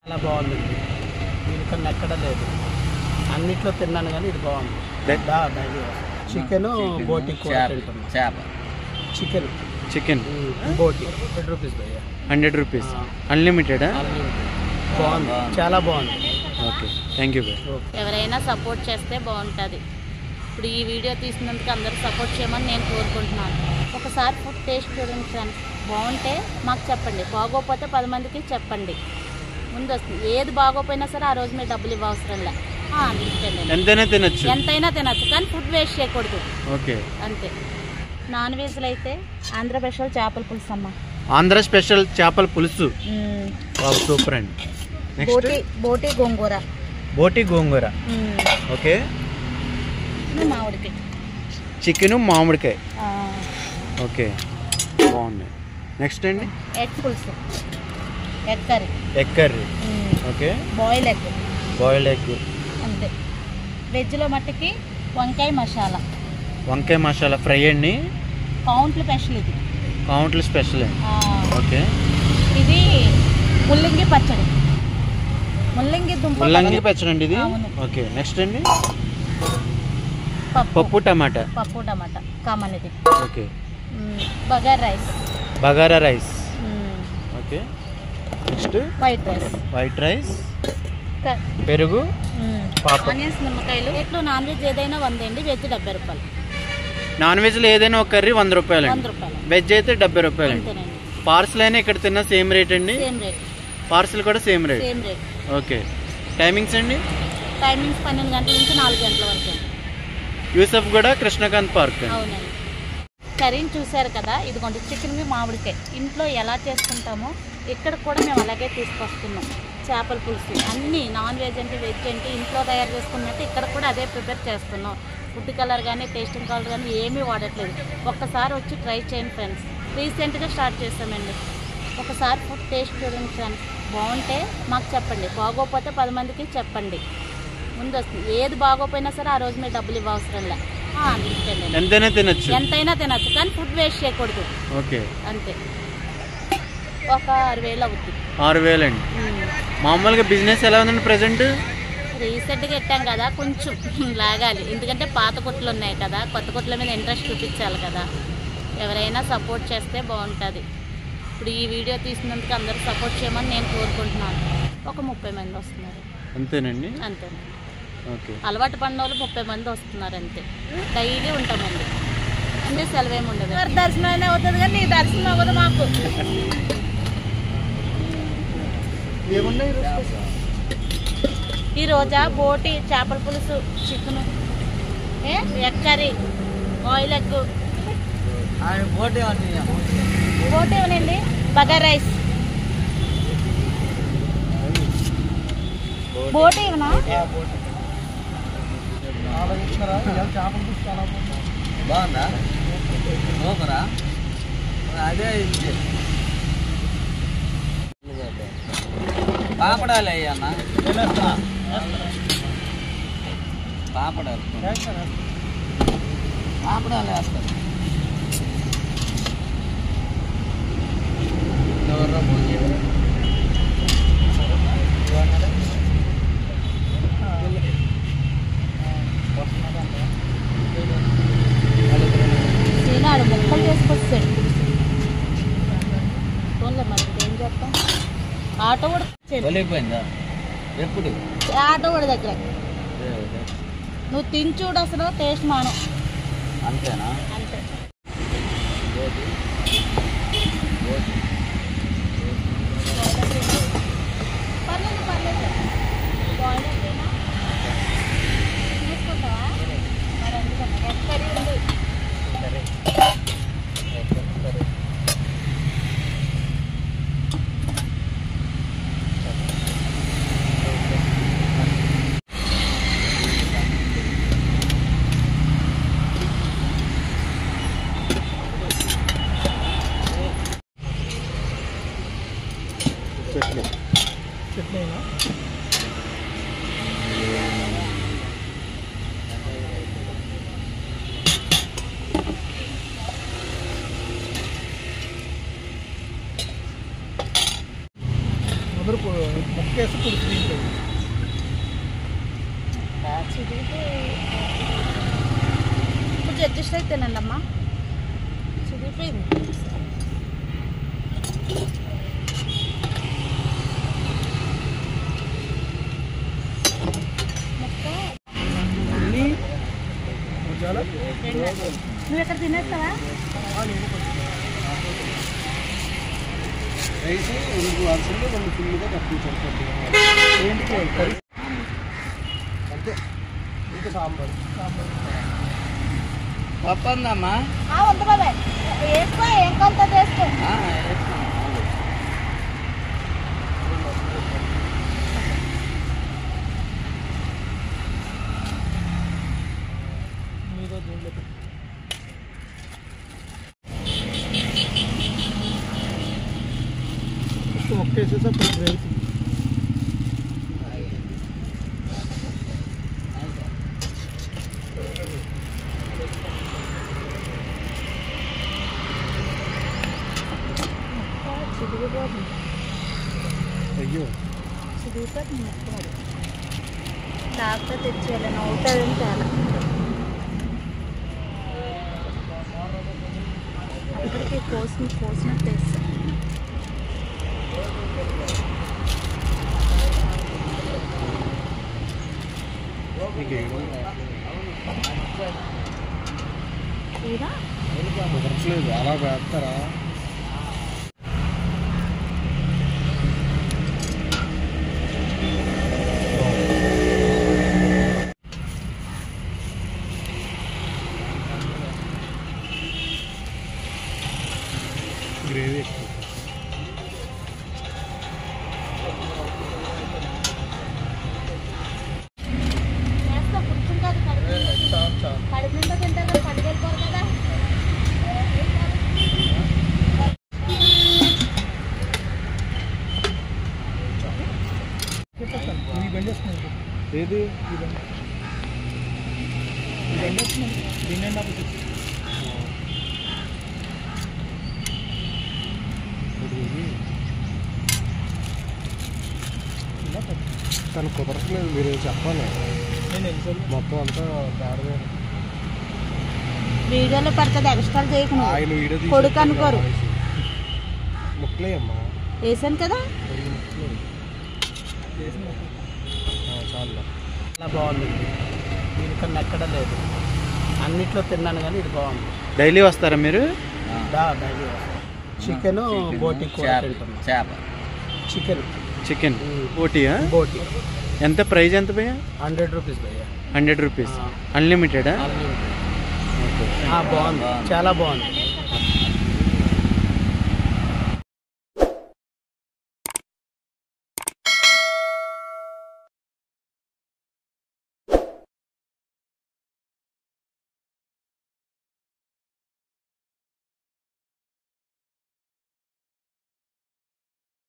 చాలా బాగుంది. దీనికన్నా ఎక్కడ లేదు. అన్నిట్లో తిన్నాను కానీ ఇది బాగుంది. చికెన్ బోటి చేప చికెన్ బోటి 100 రూపీస్ భయ్యా. 100 రూపీస్ అన్లిమిటెడ్. బాగుంది, చాలా బాగుంది. Okay, thank you. ఎవరైనా సపోర్ట్ చేస్తే బాగుంటుంది. ఇప్పుడు ఈ వీడియో తీసినందుకు అందరూ సపోర్ట్ చేయమని నేను కోరుకుంటున్నాను. ఒకసారి ఫుడ్ టేస్ట్ చూడండి ఫ్రెండ్స్. బాగుంటే మాకు చెప్పండి, బాగోకపోతే 10 మందికి చెప్పండి. ముందు వస్తుంది. ఏది బాగోపోయినా సరే ఆ రోజు మీరు డబ్బులు ఇవ్వవసరం లే. ఎంతైనా తినచ్చు కానీ ఫుడ్ వేస్ట్ చేయకూడదు. ఓకే, అంతే. నాన్ వెజ్లో అయితే ఆంధ్ర స్పెషల్ చేపల పులుసు అమ్మ. ఆంధ్ర స్పెషల్ చేపల పులుసు సూపర్ అండి. బోటి గోంగూర. ఓకే, మామిడికాయ చికెన్ మామిడికాయ. ఓకే, బాగుంది. నెక్స్ట్ అండి ఎగ్ పులుసు, egg curry. Okay, boiled egg. అంతే. వెజ్లో మట్టుకి వంకాయ మసాలా ఫ్రై అండి. కౌంట్లు స్పెషల్ అండి. ఓకే, ఇది ముల్లంగి పచ్చడి అండి ఇది. ఓకే, నెక్స్ట్ అండి పప్పు టమాటా కామన్ ఇది. Okay, bagara rice. Okay, next white rice, పెరుగు, ఆనియన్స్, నిమ్మకాయలు. ఎట్లు నాన్ వెజ్ ఏదైనా 100 అండి, వెజ్ 70 రూపాయలు. నాన్ వెజ్ లో ఏదైనా ఒక కర్రీ 100 రూపాయలు, వెజ్ అయితే 70 రూపాయలు. పార్సల్ అయినా ఇక్కడ తిన్న సేమ్ రేట్ అండి. పార్సల్ కూడా సేమ్ రేట్. ఓకే, టైమింగ్స్ అండి. 12 గంటల నుంచి 4 గంటల వరకు. యూసఫ్ కూడా కృష్ణకాంత్ పార్క్. అవునండి. కర్రీని చూసారు కదా. ఇదిగోండి చికెన్ మామిడికాయ. ఇంట్లో ఎలా చేసుకుంటామో ఇక్కడ కూడా మేము అలాగే తీసుకొస్తున్నాం. చేపల పులుసు అన్నీ నాన్ వెజ్ అంటే వెజ్ అంటే ఇంట్లో తయారు చేసుకున్నట్టు ఇక్కడ కూడా అదే ప్రిపేర్ చేస్తున్నాం. ఫుడ్ కలర్ కానీ టేస్టింగ్ కలర్ కానీ ఏమీ వాడట్లేదు. ఒక్కసారి వచ్చి ట్రై చేయండి ఫ్రెండ్స్. రీసెంట్గా స్టార్ట్ చేస్తామండి. ఒకసారి ఫుడ్ టేస్ట్ చూడండి ఫ్రెండ్స్. బాగుంటే మాకు చెప్పండి, బాగోకపోతే 10 మందికి చెప్పండి. ముందు వస్తుంది. ఏది బాగోపోయినా సరే ఆ రోజు మీరు డబ్బులు ఇవ్వవసరం లే. ఎంతైనా తినచ్చు కానీ ఫుడ్ వేస్ట్ చేయకూడదు. ఓకే, అంతే. ఒక 6,000 అవుతుంది. 6,000 అండి. మామూలుగా బిజినెస్ ఎలా ఉందండి ప్రెసెంట్? రీసెంట్గా పెట్టాం కదా, కొంచెం లాగాలి. ఎందుకంటే పాత కొట్లు ఉన్నాయి కదా, కొత్త కొట్ల మీద ఇంట్రెస్ట్ చూపించాలి కదా. ఎవరైనా సపోర్ట్ చేస్తే బాగుంటుంది. ఇప్పుడు ఈ వీడియో తీసినందుకు అందరూ సపోర్ట్ చేయమని నేను కోరుకుంటున్నాను. ఒక 30 మంది వస్తున్నారు. అంతేనండి. ఓకే, అలవాటు పడిన వాళ్ళు 30 మంది వస్తున్నారు అంతే. డైలీ ఉంటామండి. అంటే సెలవేమి ఉండదు. దర్శనం అయినా అవుతుంది కానీ నీ దర్శనం అవ్వదు మాకు. ఈరోజా బోటి చేపల పులుసు, chicken, egg curry, boil egg. బోటి ఇవ్వనండి. బగారా రైస్. బోటి ఇవ్వనా? బాగుందా? సూపరా? అదే పాపడాలు అయ్యన్న. పాపడాలు వేస్తారు. సీనాడు ముక్కలు చేసుకొచ్చాడు. మరి ఏం చెప్తాం. ఆటో కూడా ఎప్పుడు ఆటో కూడా దగ్గర నువ్వు తిని చూడు, అసలు టేస్ట్ మాను. అంతేనా? అంతే. పర్లేదు. తీసుకుంటావా? మరి ఎందుకన్నా ఎగ్ కర్రీ ఉంది. చట్నీనా? చిగురు ముక్కేసి పులుసు తీసుకోండి. కొంచెం అడ్జస్ట్ అయితేనండి అమ్మా, చిరిగిపోయింది. నువ్వు ఎక్కడ తినేస్తావా? రైస్ 2 గ్లాసులు 2 ఫుల్గా తప్పించాలి. ఏంటి అంతే. ఇంకా సాంబార్ పప్పందమ్మా ఉంది బాబాయ్, వేసుకో, ఏం కొంత చేసుకో. ఒక్కేసేసి అప్పుడు రైస్ అయ్యో చిరిగిపోతుంది. డాక్టర్ తెచ్చేయాలని అవుతుందని చాలా అక్కడికి కోసినట్టు వేస్తాను. కుదరట్లేదు, అలా వేస్తారా? గ్రేవీ ఎక్కువ. కడుపుంటో తింటారు, పట్టుకెళ్ళిపోరు కదా. ఏది తను కుదరట్లేదు, మీరు చెప్పాలి. మొత్తం అంతా దారిదే. వీడియోలో పడుతుంది, ఎక్స్ట్రా చేయకుండా ఆయన వీడియో కొడుకు అనుకోరు. ముక్కలే అమ్మా వేసాను కదా. చాలా బాగుంది, దీనికన్నా ఎక్కడ లేదు. అన్నిట్లో తిన్నాను కానీ ఇది బాగుంది. డైలీ వస్తారా మీరు? డైలీ చికెన్ బోటి చేప చికెన్ బోటియా? బోటి ఎంత ప్రైస్ ఎంత భయ్యా? 100 రూపీస్ భయ్యా. 100 రూపీస్ అన్లిమిటెడా? బాగుంది, చాలా బాగుంది.